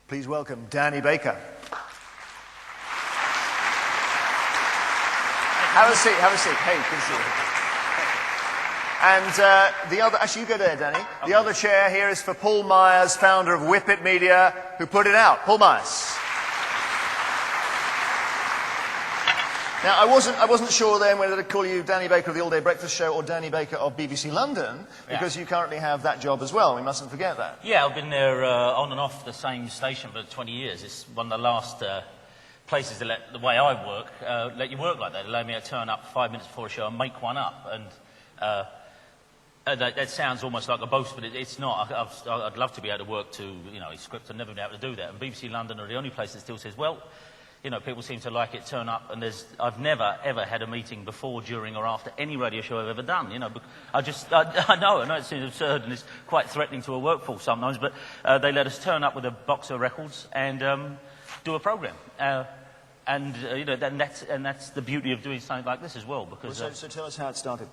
Please welcome Danny Baker. Have a seat, have a seat. Hey, good to see you. And the other, actually you go there, Danny. The other chair here is for Paul Myers, founder of Whippet Media, who put it out. Paul Myers. Now, I wasn't sure then whether to call you Danny Baker of the All Day Breakfast Show or Danny Baker of BBC London, because you currently have that job as well. We mustn't forget that. Yeah, I've been there on and off the same station for 20 years. It's one of the last places that let, the way I work, let you work like that. They allow me to turn up 5 minutes before a show and make one up. And that sounds almost like a boast, but it's not. I'd love to be able to work to, a script. I've never been able to do that. And BBC London are the only place that still says, well, people seem to like it, turn up, and I've never, ever had a meeting before, during, or after any radio show I've ever done, I know it seems absurd and it's quite threatening to a workforce sometimes, but they let us turn up with a box of records and do a programme. And that's the beauty of doing something like this as well, because... So tell us how it started.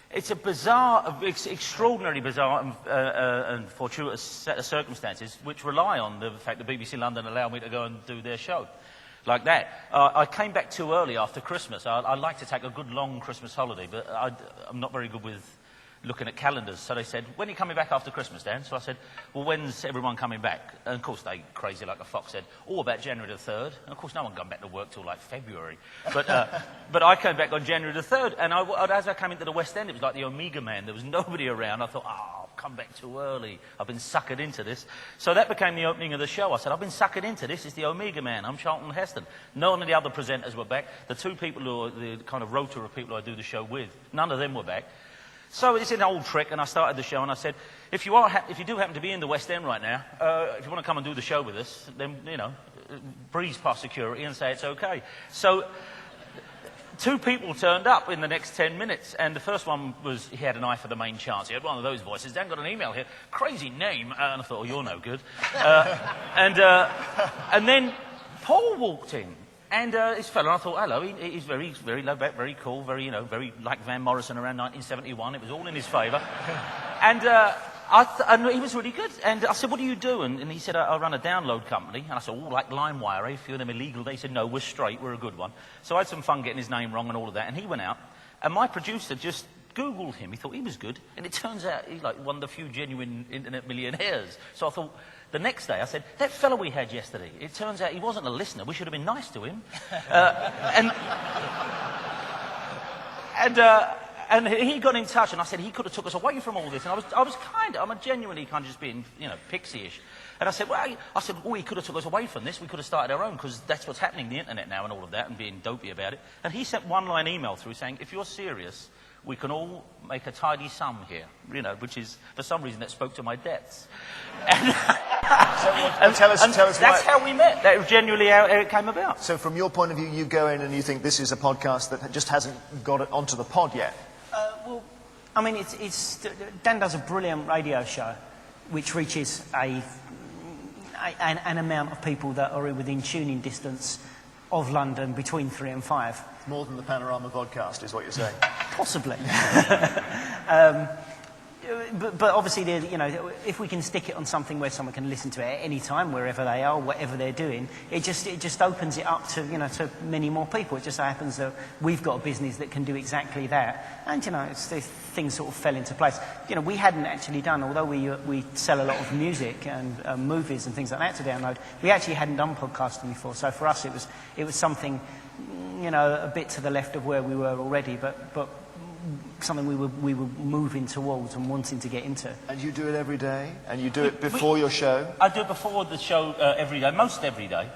It's a bizarre, extraordinarily bizarre and fortuitous set of circumstances which rely on the fact that BBC London allowed me to go and do their show. Like that. I came back too early after Christmas. I like to take a good long Christmas holiday, but I'm not very good with looking at calendars. So they said, when are you coming back after Christmas, Dan? So I said, well, when's everyone coming back? And of course they, crazy like a fox, said, about January the 3rd. And of course no one come back to work till like February. But I came back on January the 3rd, and as I came into the West End, it was like the Omega Man. There was nobody around. I thought, I've come back too early. I've been suckered into this. So that became the opening of the show. I said, I've been suckered into this. It's the Omega Man. I'm Charlton Heston. None of the other presenters were back. The two people who are the kind of rota of people I do the show with, none of them were back. So it's an old trick, and I started the show, and I said, if you do happen to be in the West End right now, if you want to come and do the show with us, then, breeze past security and say it's okay. So two people turned up in the next 10 minutes, and the first one was, he had an eye for the main chance. He had one of those voices. Dan got an email here, crazy name, and I thought, you're no good. And then Paul walked in. And this fella, I thought, hello, he's very laid back, very cool, very very like Van Morrison around 1971. It was all in his favour. And he was really good. And I said, what do you do? And he said, I run a download company. And I said, like LimeWire, a few of them illegal. They said, no, we're straight, we're a good one. So I had some fun getting his name wrong and all of that. And he went out, and my producer just Googled him. He thought he was good. And it turns out he's like one of the few genuine internet millionaires. So I thought... The next day, I said, that fellow we had yesterday, it turns out he wasn't a listener. We should have been nice to him. And he got in touch, and I said, he could have took us away from all this. And I'm genuinely kind of just being, pixie-ish. And I said, he could have took us away from this. We could have started our own, because that's what's happening on the internet now and all of that, and being dopey about it. And he sent one-line email through saying, if you're serious, we can all make a tidy sum here, which is, for some reason, that spoke to my depths. And tell us that's how we met. That was genuinely how it came about. So from your point of view, you go in and you think this is a podcast that just hasn't got it onto the pod yet. Dan does a brilliant radio show which reaches an amount of people that are within tuning distance of London between 3 and 5. More than the Panorama podcast, is what you're saying. Possibly. But obviously, if we can stick it on something where someone can listen to it at any time, wherever they are, whatever they're doing, it just opens it up to to many more people. It just so happens that we've got a business that can do exactly that, and things sort of fell into place. We hadn't actually done, although we sell a lot of music and movies and things like that to download. We actually hadn't done podcasting before, so for us it was something a bit to the left of where we were already, but something we were moving towards and wanting to get into. And you do it every day? And you do it before your show? I do it before the show every day, most every day.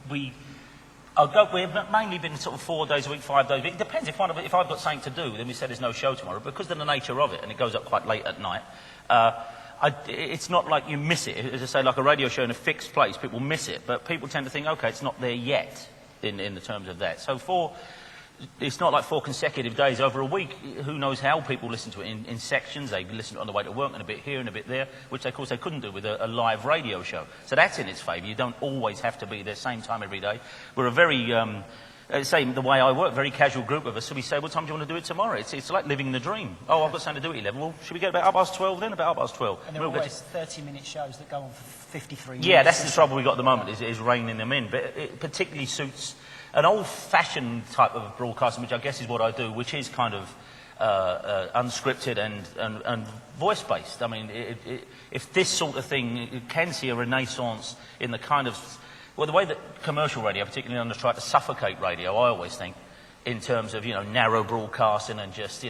We've mainly been sort of 4 days a week, 5 days a week. It depends. If I've got something to do, then we say there's no show tomorrow. Because of the nature of it, and it goes up quite late at night, it's not like you miss it. As I say, like a radio show in a fixed place, people miss it. But people tend to think, OK, it's not there yet in the terms of that. So it's not like 4 consecutive days over a week. Who knows how people listen to it in sections. They listen to it on the way to work and a bit here and a bit there, which of course they couldn't do with a live radio show. So that's in its favour. You don't always have to be there same time every day. We're a very Same the way I work, very casual group of us. So we say, what time do you want to do it tomorrow? It's like living the dream. Oh, I've got something to do at 11. Well, should we get about 12 then? About 12. And there are always 30-minute shows that go on for 53 minutes. Yeah, that's the trouble we've got at the moment, is reining them in. But it particularly suits an old-fashioned type of broadcasting, which I guess is what I do, which is kind of unscripted and voice-based. I mean, if this sort of thing, it can see a renaissance in the kind of... Well, the way that commercial radio, particularly on the tried to suffocate radio, I always think, in terms of, narrow broadcasting and just,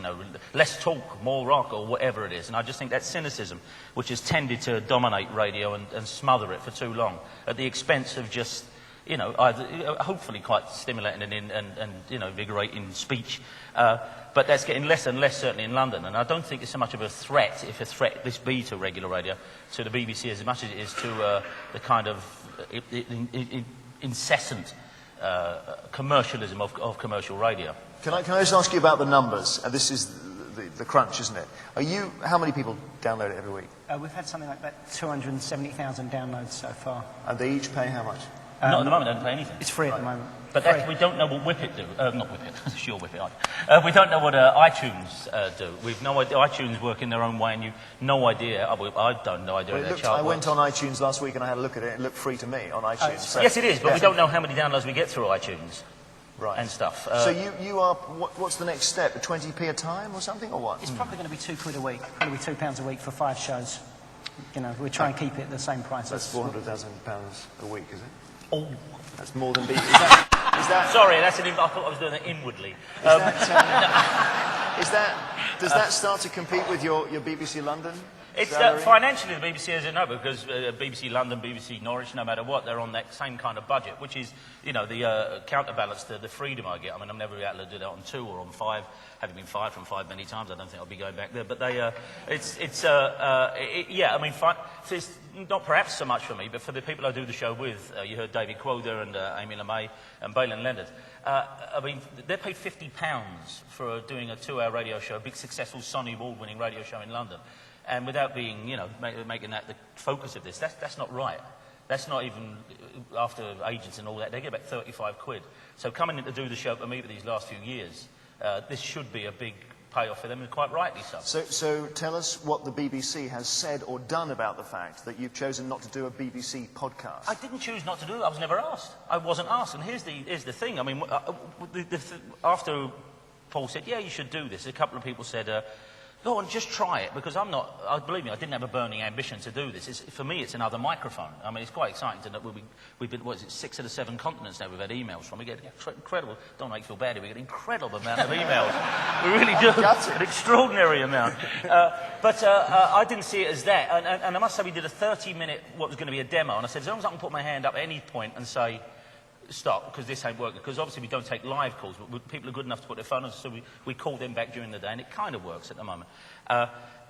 less talk, more rock, or whatever it is. And I just think that cynicism, which has tended to dominate radio and smother it for too long, at the expense of just, either, hopefully quite stimulating and invigorating speech. But that's getting less and less, certainly in London. And I don't think it's so much of a threat, if a threat this be to regular radio, to the BBC as much as it is to the kind of incessant commercialism of commercial radio. Can I just ask you about the numbers? This is the crunch, isn't it? How many people download it every week? We've had something like that, 270,000 downloads so far. And they each pay how much? Not at the moment, they don't pay anything. It's free at the moment. But we don't know what Whippet do. Not Whippet, sure Whippet. We don't know what iTunes do. We've no idea. iTunes work in their own way, and you've no idea. I don't know idea. I went on iTunes last week and I had a look at it. It looked free to me on iTunes. So yes, it is, but we don't know how many downloads we get through iTunes. Right. And stuff. So you are, what's the next step? 20p a time or something, or what? It's probably going to be £2 a week. Probably £2 a week for 5 shows. We try and keep it the same price. That's £400,000 a week, is it? Oh. That's more than BBC. Is that? Sorry, I thought I was doing that inwardly. Does that start to compete with your BBC London? It's financially the BBC isn't no, because BBC London, BBC Norwich, no matter what, they're on that same kind of budget, which is, the counterbalance to the freedom I get. I mean, I'm never able to do that on 2 or on 5. Having been fired from 5 many times, I don't think I'll be going back there. But I mean, it's not perhaps so much for me, but for the people I do the show with, you heard David Quoder and Amy LeMay and Balin Leonard. I mean, they're paid £50 for doing a 2-hour radio show, a big successful Sonny Award-winning radio show in London. And without being, making that the focus of this, that's not right. That's not even, after agents and all that, they get about 35 quid. So coming in to do the show for me for these last few years, this should be a big payoff for them, and quite rightly so. So tell us what the BBC has said or done about the fact that you've chosen not to do a BBC podcast. I didn't choose not to do it. I was never asked. I wasn't asked. And here's the thing. I mean, after Paul said, yeah, you should do this, a couple of people said, go on, just try it, because believe me, I didn't have a burning ambition to do this. For me, it's another microphone. I mean, it's quite exciting to know we've been, 6 of the 7 continents now we've had emails from. We get incredible, don't make you feel bad, we get an incredible amount of emails. We really do. An extraordinary amount. But I didn't see it as that. And I must say, we did a 30-minute, what was going to be a demo, and I said, as long as I can put my hand up at any point and say, stop, because this ain't working. Because obviously we don't take live calls, but people are good enough to put their phone on, so we call them back during the day, and it kind of works at the moment.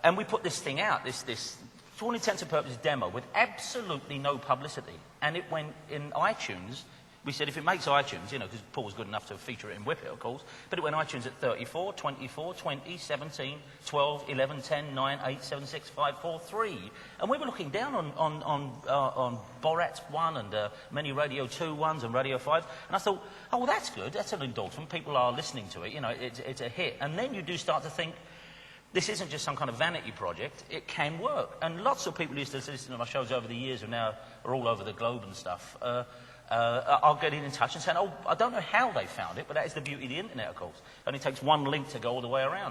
And we put this thing out, this for all intents and purposes demo, with absolutely no publicity. And it went in iTunes. We said if it makes iTunes, because Paul was good enough to feature it in Whippet, of course, but it went iTunes at 34, 24, 20, 17, 12, 11, 10, 9, 8, 7, 6, 5, 4, 3. And we were looking down on Borat 1 and many Radio 2 ones and Radio 5. And I thought, oh, well, that's good. That's an endorsement. People are listening to it. It's a hit. And then you do start to think, this isn't just some kind of vanity project. It can work. And lots of people who used to listen to my shows over the years who now are all over the globe and stuff, I'll get in touch and say, oh, I don't know how they found it, but that is the beauty of the internet, of course. It only takes one link to go all the way around.